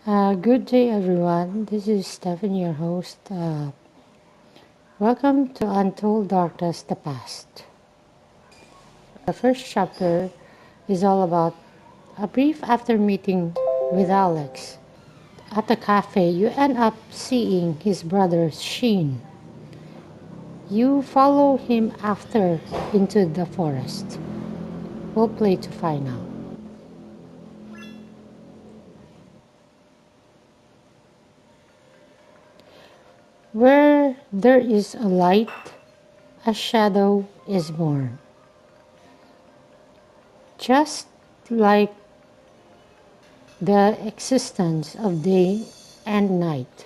Good day, everyone. This is Stephen, your host. Welcome to Untold Darkness the Past. The first chapter is all about a brief after meeting with Alex. At the cafe, you end up seeing his brother Sheen. You follow him after into the forest. We'll play to find out. Where there is a light, a shadow is born. Just like the existence of day and night,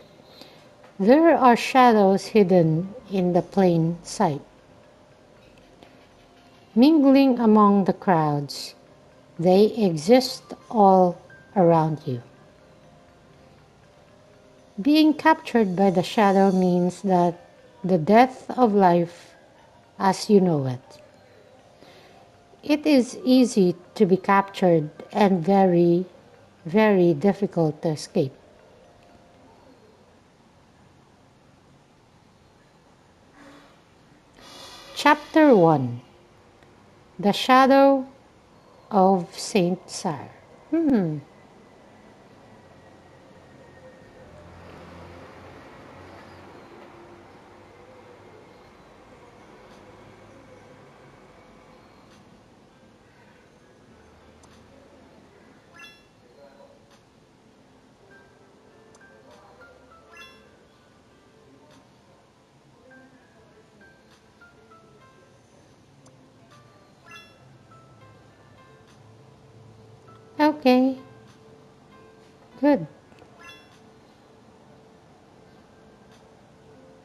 there are shadows hidden in the plain sight. Mingling among the crowds, they exist all around you. Being captured by the shadow means that the death of life as you know it. It is easy to be captured and very, very difficult to escape. Chapter 1: The Shadow of St.Cyr. Okay, good.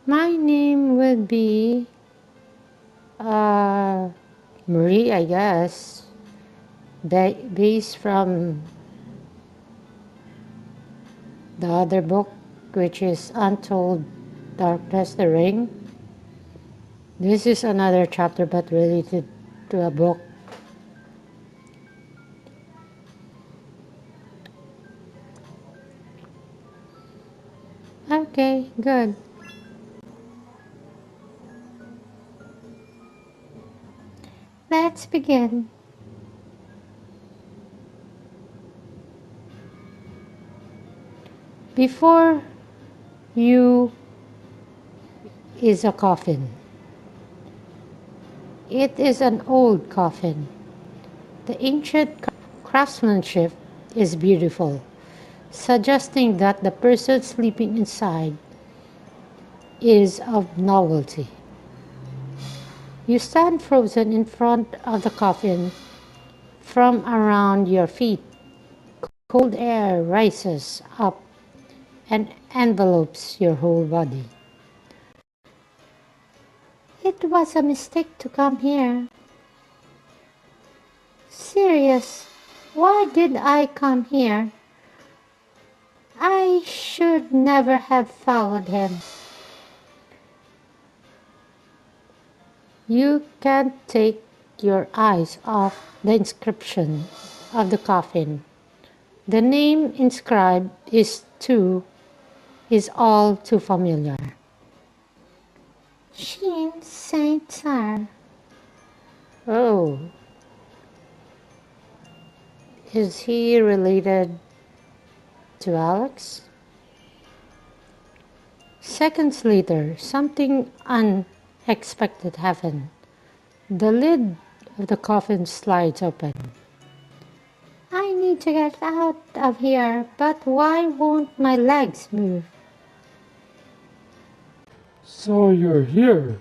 My name would be uh, Marie, I guess, based from the other book, which is Untold, Darkness the Ring. This is another chapter, but related to a book. Okay, good. Let's begin. Before you is a coffin. It is an old coffin. The ancient craftsmanship is beautiful, suggesting that the person sleeping inside is of novelty. You stand frozen in front of the coffin. From around your feet, cold air rises up and envelopes your whole body. It was a mistake to come here. Serious, why did I come here? I should never have followed him. You can't take your eyes off the inscription of the coffin. The name inscribed is all too familiar. Sheen St.Cyr. Oh, is he related to Alex? Seconds later, something unexpected happened. The lid of the coffin slides open. I need to get out of here, but why won't my legs move? So you're here.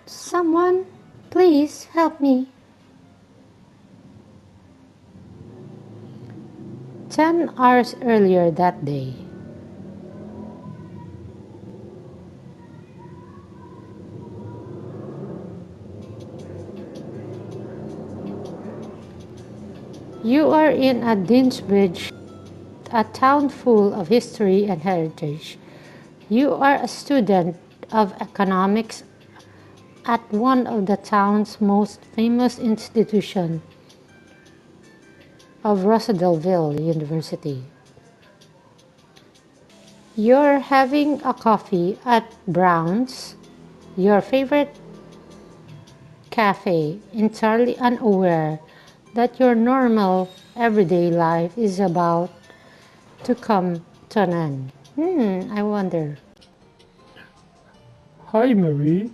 Someone, please help me. 10 hours earlier that day, you are in a Dinsbridge, a town full of history and heritage. You are a student of economics at one of the town's most famous institutions. of Rosedalville University. You're having a coffee at Brown's, your favorite cafe, entirely unaware that your normal everyday life is about to come to an end. I wonder. Hi, Marie.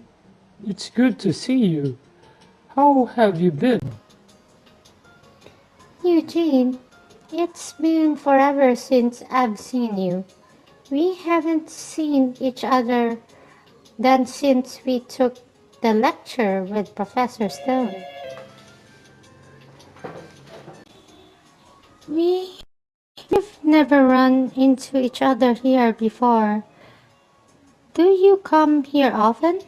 It's good to see you. How have you been? Eugene, it's been forever since I've seen you. We haven't seen each other then since we took the lecture with Professor Stone. We've never run into each other here before. Do you come here often?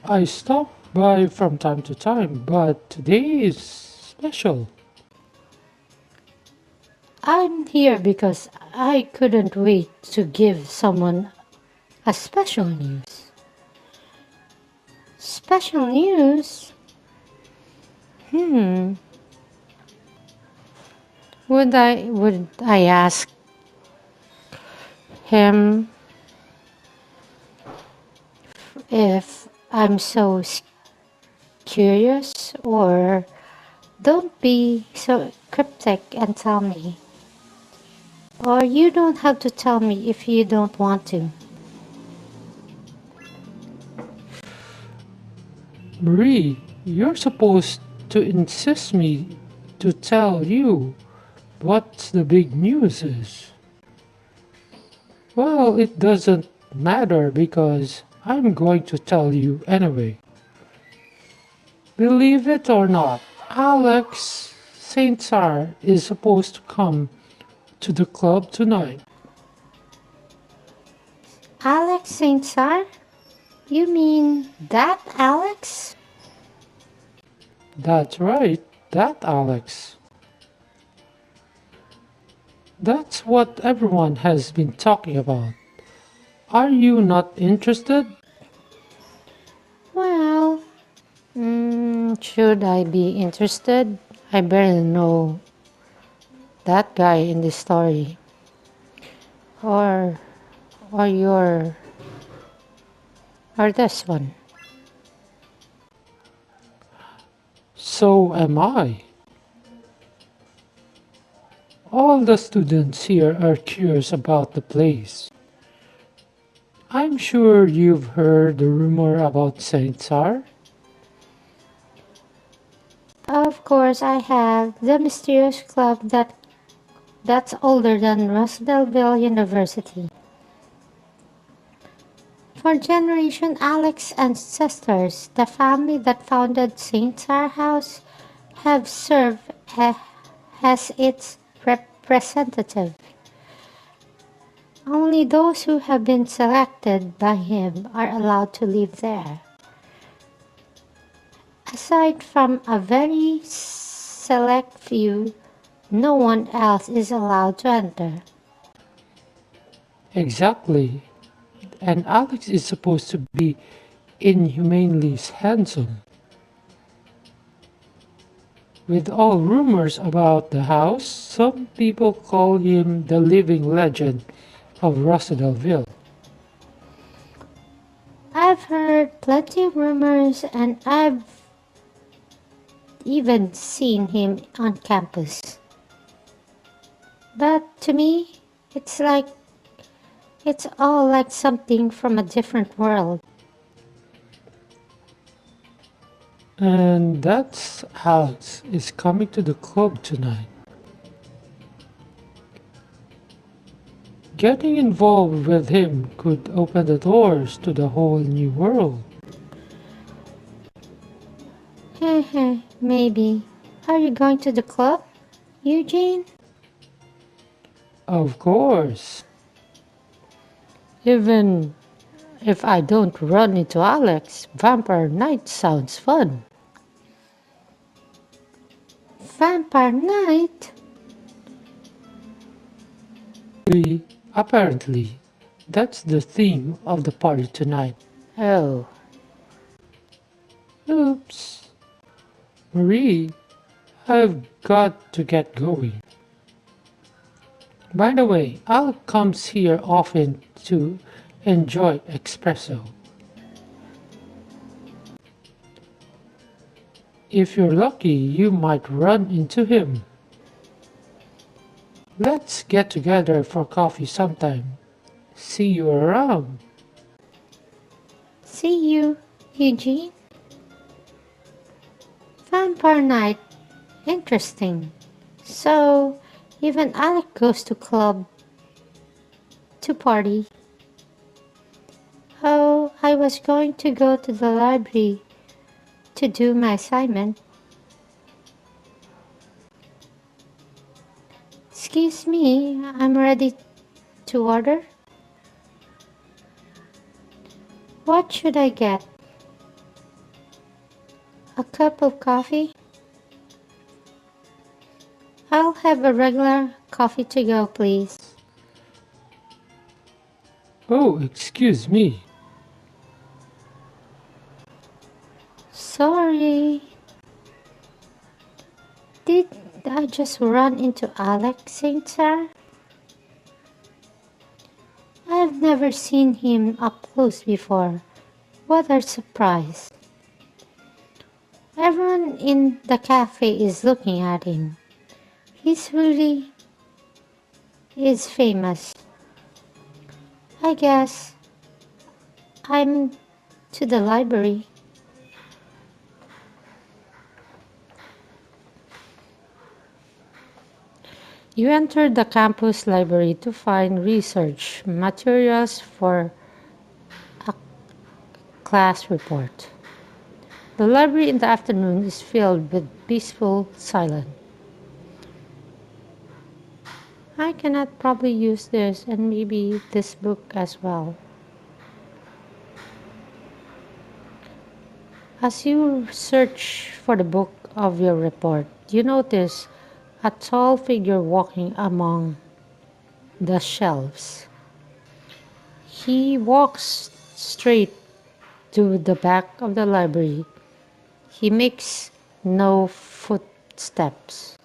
I stop by from time to time, but today is special. I'm here because I couldn't wait to give someone a special news. Special news? Hmm. Would I ask him if I'm so curious, or don't be so cryptic and tell me. Or you don't have to tell me if you don't want to. Marie, you're supposed to insist me to tell you what the big news is. Well, it doesn't matter because I'm going to tell you anyway. Believe it or not, Alex St.Cyr is supposed to come to the club tonight. Alex St.Cyr? You mean that Alex? That's right, that Alex. That's what everyone has been talking about. Are you not interested? Well, should I be interested? I barely know that guy in this story. Or, or your, or this one. So am I. All the students here are curious about the place. I'm sure you've heard the rumor about St. Cyr. Of course I have. The mysterious club that's older than Rosedalville University. For generations, Alex's ancestors, the family that founded St. Cyr House, have served as its representative. Only those who have been selected by him are allowed to live there. Aside from a very select few, no one else is allowed to enter. Exactly. And Alex is supposed to be inhumanely handsome. With all rumors about the house, some people call him the living legend of Rosedalville. I've heard plenty of rumors and I've even seen him on campus. But to me, it's like it's all like something from a different world. And that's Alex is coming to the club tonight. Getting involved with him could open the doors to the whole new world. Heh maybe. Are you going to the club, Eugene? Of course. Even if I don't run into Alex, Vampire Night sounds fun. Vampire Night? Apparently, that's the theme of the party tonight. Oh, Oops. Marie, I've got to get going. By the way, Al comes here often to enjoy espresso. If you're lucky, you might run into him. Let's get together for coffee sometime. See you around. See you, Eugene. Vampire night. Interesting. So, even Alec goes to club to party. Oh, I was going to go to the library to do my assignment. Excuse me, I'm ready to order. What should I get? A cup of coffee? I'll have a regular coffee to go, please. Oh, excuse me. Sorry. Did I just run into Alex St.Cyr? I've never seen him up close before. What a surprise. Everyone in the cafe is looking at him. He's really is famous. I guess I'm to the library. You enter the campus library to find research materials for a class report. The library in the afternoon is filled with peaceful silence. I cannot probably use this and maybe this book as well. As you search for the book of your report, you notice a tall figure walking among the shelves. He walks straight to the back of the library. He makes no footsteps.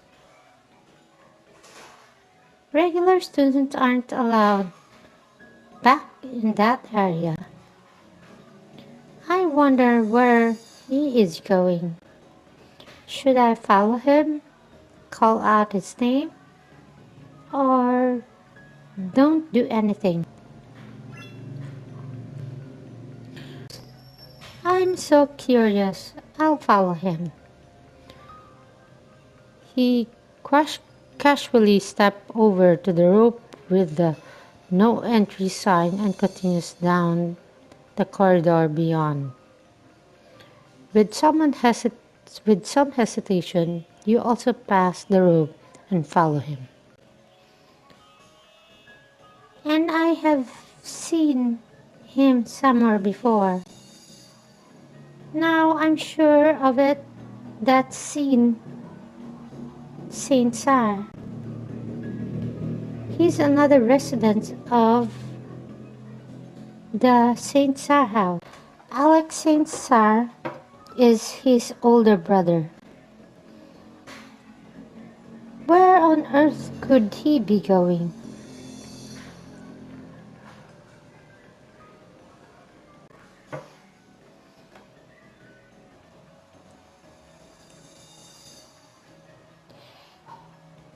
Regular students aren't allowed back in that area. I wonder where he is going. Should I follow him, call out his name, or don't do anything? I'm so curious. I'll follow him. He casually steps over to the rope with the no entry sign and continues down the corridor beyond. With some hesitation, you also pass the rope and follow him. And I have seen him somewhere before. Now I'm sure of it. That's St.Cyr. He's another resident of the St.Cyr house. Alex St.Cyr is his older brother. Where on earth could he be going?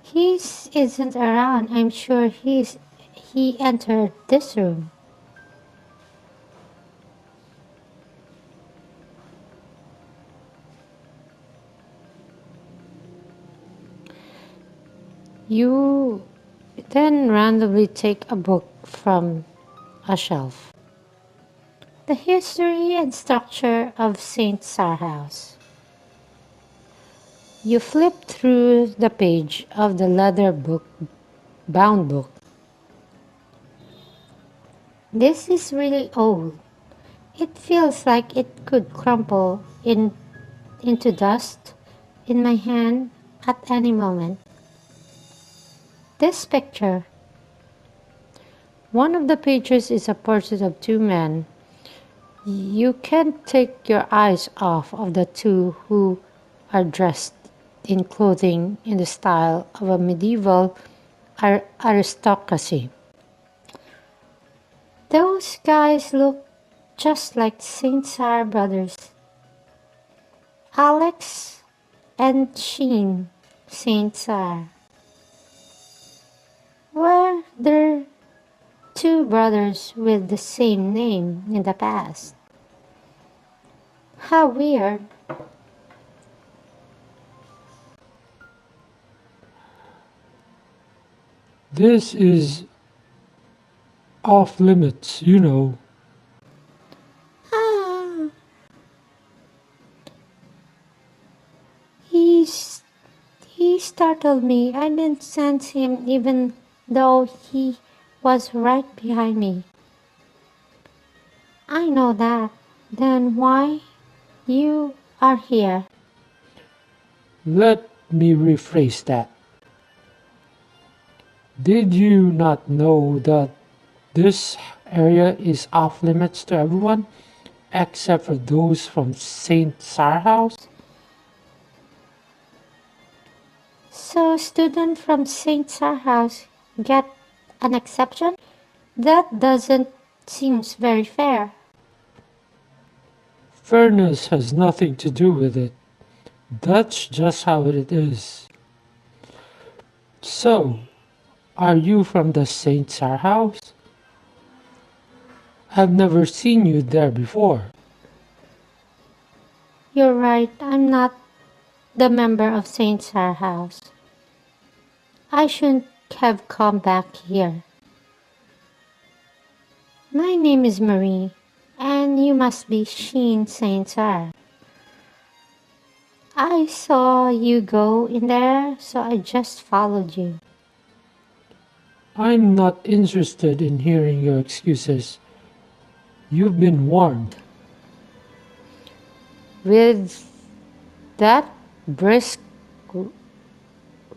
He isn't around. I'm sure he entered this room. You then randomly take a book from a shelf. The history and structure of St.Cyr house. You flip through the page of the leather bound book. This is really old. It feels like it could crumple into dust in my hand at any moment. This picture. One of the pages is a portrait of two men. You can't take your eyes off of the two who are dressed in clothing in the style of a medieval aristocracy. Those guys look just like St.Cyr brothers, Alex and Sheen St.Cyr. Were there two brothers with the same name in the past? How weird. This is off limits, you know. Ah, he's, he startled me. I didn't sense him even though he was right behind me. I know that. Then why you are here? Let me rephrase that. Did you not know that this area is off limits to everyone except for those from St. Cyr House? So student from St. Cyr House get an exception? That doesn't seems very fair. Fairness has nothing to do with it. That's just how it is. So, are you from the St. Cyr House? I've never seen you there before. You're right, I'm not the member of St. Cyr House. I shouldn't have come back here. My name is Marie, and you must be Sheen St. Cyr. I saw you go in there, so I just followed you. I'm not interested in hearing your excuses. You've been warned. With that brisk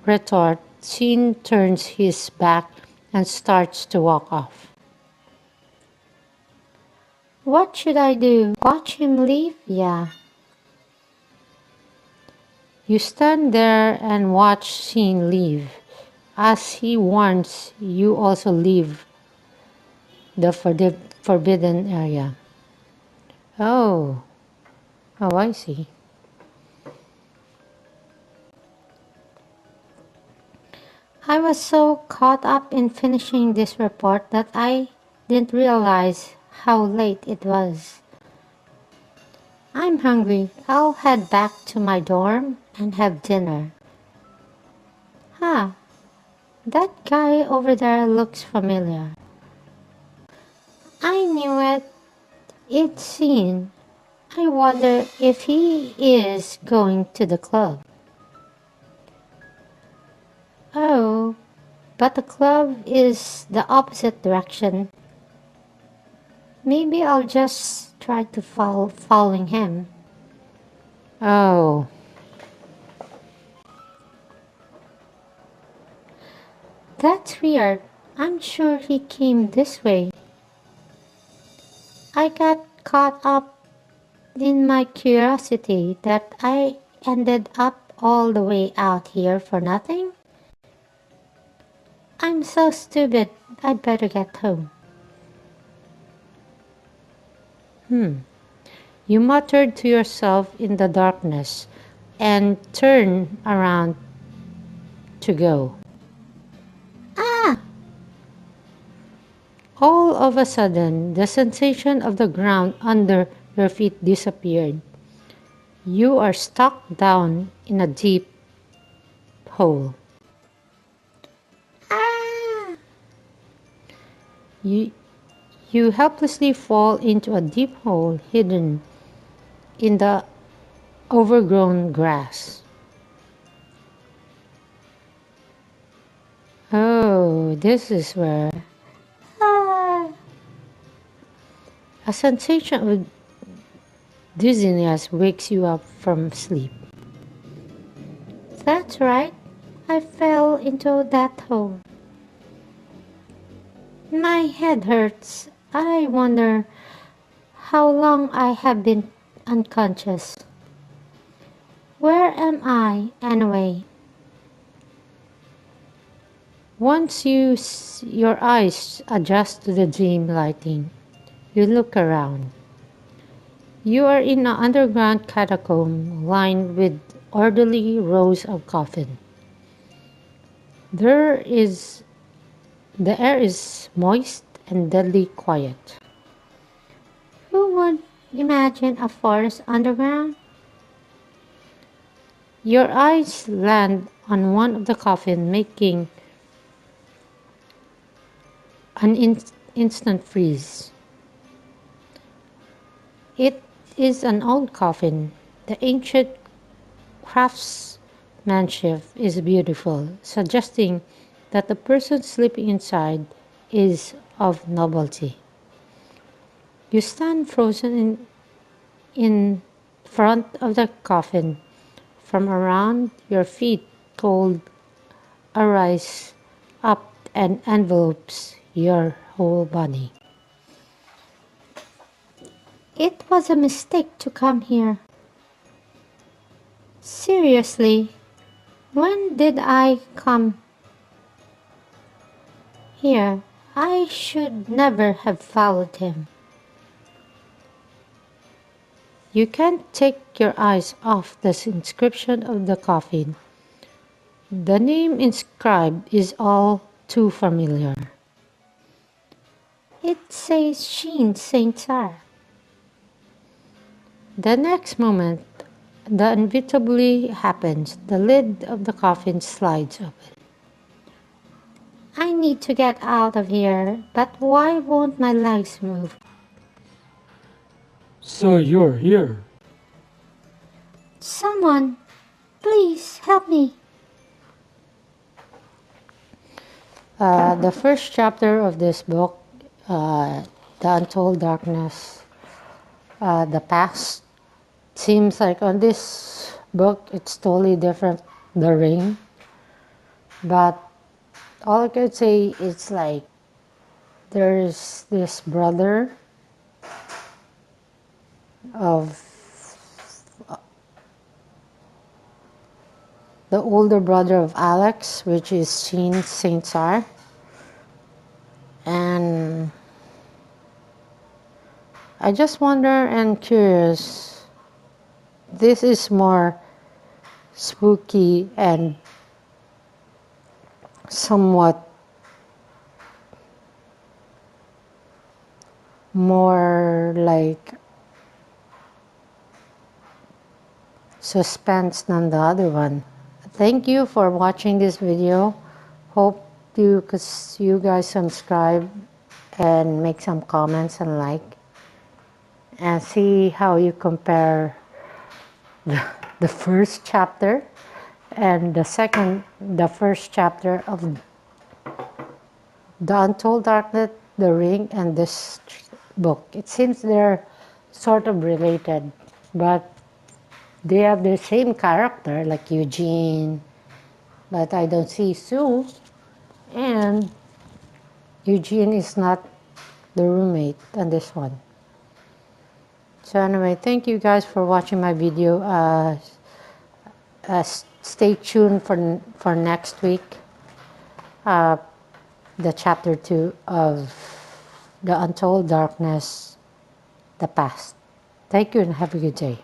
retort, Sheen turns his back and starts to walk off. What should I do? Watch him leave? Yeah. You stand there and watch Sheen leave. As he warns, you also leave the forbidden area. Oh, oh, I see. I was so caught up in finishing this report that I didn't realize how late it was. I'm hungry. I'll head back to my dorm and have dinner. Huh, that guy over there looks familiar. I knew it. It's seen. I wonder if he is going to the club. Oh, but the club is the opposite direction. Maybe I'll just try to following him. Oh, that's weird. I'm sure he came this way. I got caught up in my curiosity that I ended up all the way out here for nothing. I'm so stupid. I better get home. You muttered to yourself in the darkness and turned around to go. Ah! All of a sudden, the sensation of the ground under your feet disappeared. You are stuck down in a deep hole. Ah! You, you helplessly fall into a deep hole hidden in the overgrown grass. Oh, this is where. Ah! A sensation of dizziness wakes you up from sleep. That's right. I fell into that hole. My head hurts. I wonder how long I have been unconscious. Where am I, anyway? Once your eyes adjust to the dim lighting, you look around. You are in an underground catacomb lined with orderly rows of coffins. There is the air is moist and deadly quiet. Who would imagine a forest underground? Your eyes land on one of the coffins, making an instant freeze. It is an old coffin. The ancient craftsmanship is beautiful, suggesting that the person sleeping inside is of nobility. You stand frozen in front of the coffin. From around your feet, cold arise up and envelopes your whole body. It was a mistake to come here. Seriously, when did I come here? I should never have followed him. You can't take your eyes off the inscription of the coffin. The name inscribed is all too familiar. It says Sheen St.Cyr. The next moment, the inevitably happens. The lid of the coffin slides open. I need to get out of here, but why won't my legs move? So you're here. Someone, please help me. The first chapter of this book, The Untold Darkness, The Past, seems like on this book it's totally different, The Ring. But all I could say is like there's this brother of the older brother of Alex, which is Sheen St.Cyr. And I just wonder and curious, this is more spooky and somewhat more like suspense than the other one. Thank you for watching this video. Hope you guys subscribe and make some comments and like, and see how you compare the first chapter and the first chapter of The Untold Darkness, The Ring, and this book. It seems they're sort of related, but they have the same character like Eugene, but I don't see Sue, and Eugene is not the roommate on this one. So anyway, thank you guys for watching my video. Stay tuned for next week, the chapter 2 of The Untold Darkness, The Past. Thank you and have a good day.